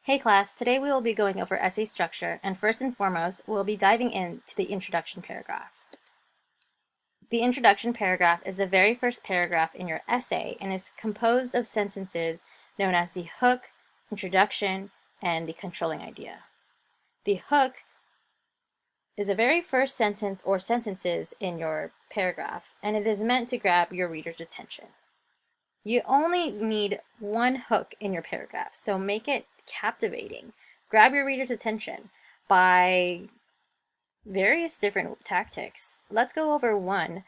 Hey class, today we will be going over essay structure, and first and foremost, we'll be diving into the introduction paragraph. The introduction paragraph is the very first paragraph in your essay and is composed of sentences known as the hook, introduction, and the controlling idea. The hook is the very first sentence or sentences in your paragraph, and it is meant to grab your reader's attention. You only need one hook in your paragraph, so make it captivating. Grab your reader's attention by various different tactics. Let's go over one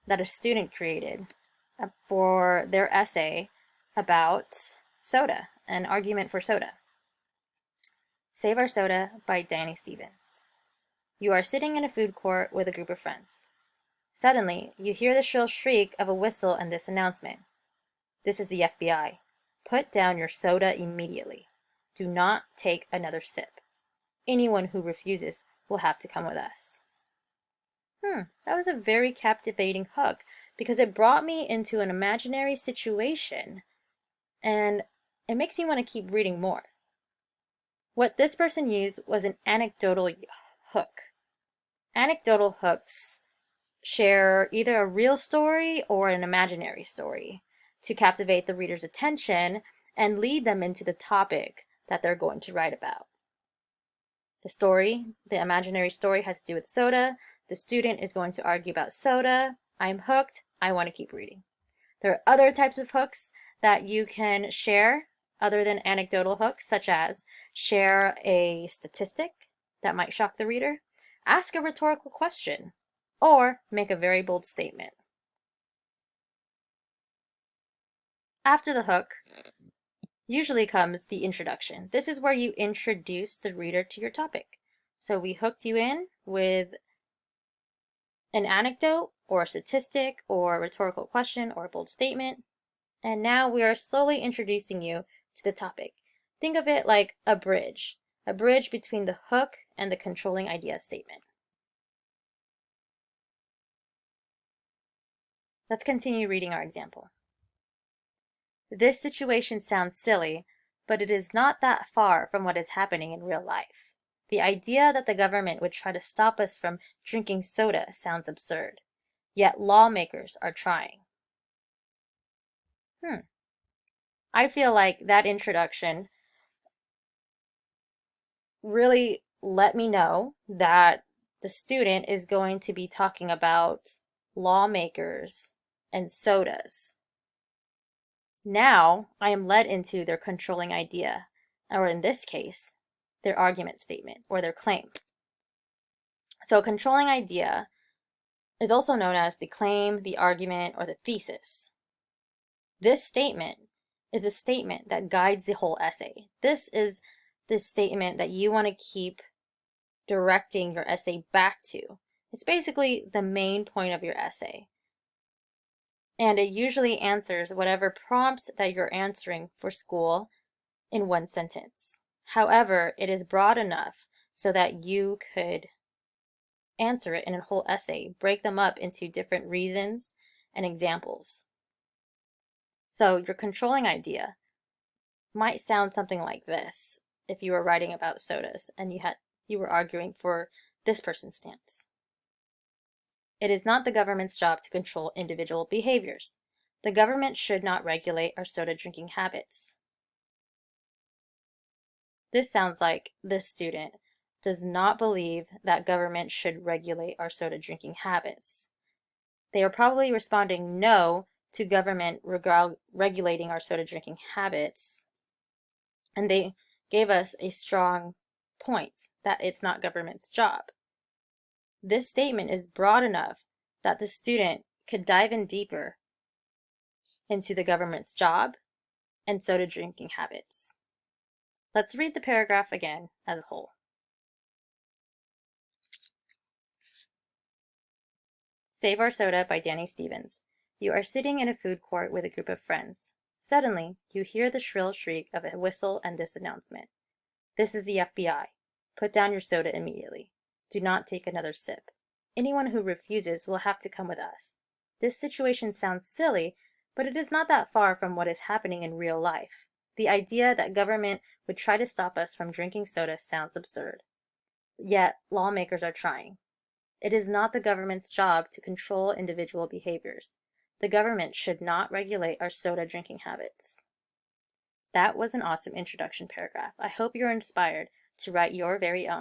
that a student created for their essay about soda, an argument for soda. Save Our Soda by Danny Stevens. You are sitting in a food court with a group of friends. Suddenly, you hear the shrill shriek of a whistle and this announcement. This is the FBI. Put down your soda immediately. Do not take another sip. Anyone who refuses will have to come with us. That was a very captivating hook because it brought me into an imaginary situation and it makes me want to keep reading more. What this person used was an anecdotal hook. Anecdotal hooks share either a real story or an imaginary story to captivate the reader's attention and lead them into the topic that they're going to write about. The imaginary story has to do with soda. The student is going to argue about soda. I'm hooked. I want to keep reading. There are other types of hooks that you can share other than anecdotal hooks, such as share a statistic that might shock the reader, ask a rhetorical question, or make a very bold statement. After the hook usually comes the introduction. This is where you introduce the reader to your topic. So we hooked you in with an anecdote or a statistic or a rhetorical question or a bold statement, and now we are slowly introducing you to the topic. Think of it like a bridge between the hook and the controlling idea statement. Let's continue reading our example. This situation sounds silly, but it is not that far from what is happening in real life. The idea that the government would try to stop us from drinking soda sounds absurd, yet lawmakers are trying. I feel like that introduction really let me know that the student is going to be talking about lawmakers and sodas. Now I am led into their controlling idea, or in this case, their argument statement or their claim. So controlling idea is also known as the claim, the argument, or the thesis. This statement is a statement that guides the whole essay. This is the statement that you want to keep directing your essay back to. It's basically the main point of your essay. And it usually answers whatever prompt that you're answering for school in one sentence. However, it is broad enough so that you could answer it in a whole essay, break them up into different reasons and examples. So your controlling idea might sound something like this if you were writing about sodas and you were arguing for this person's stance. It is not the government's job to control individual behaviors. The government should not regulate our soda drinking habits. This sounds like this student does not believe that government should regulate our soda drinking habits. They are probably responding no to government regulating our soda drinking habits. And they gave us a strong point that it's not government's job. This statement is broad enough that the student could dive in deeper into the government's job and soda drinking habits. Let's read the paragraph again as a whole. Save Our Soda by Danny Stevens. You are sitting in a food court with a group of friends. Suddenly, you hear the shrill shriek of a whistle and this announcement. This is the FBI. Put down your soda immediately. Do not take another sip. Anyone who refuses will have to come with us. This situation sounds silly, but it is not that far from what is happening in real life. The idea that government would try to stop us from drinking soda sounds absurd. Yet, lawmakers are trying. It is not the government's job to control individual behaviors. The government should not regulate our soda drinking habits. That was an awesome introduction paragraph. I hope you're inspired to write your very own.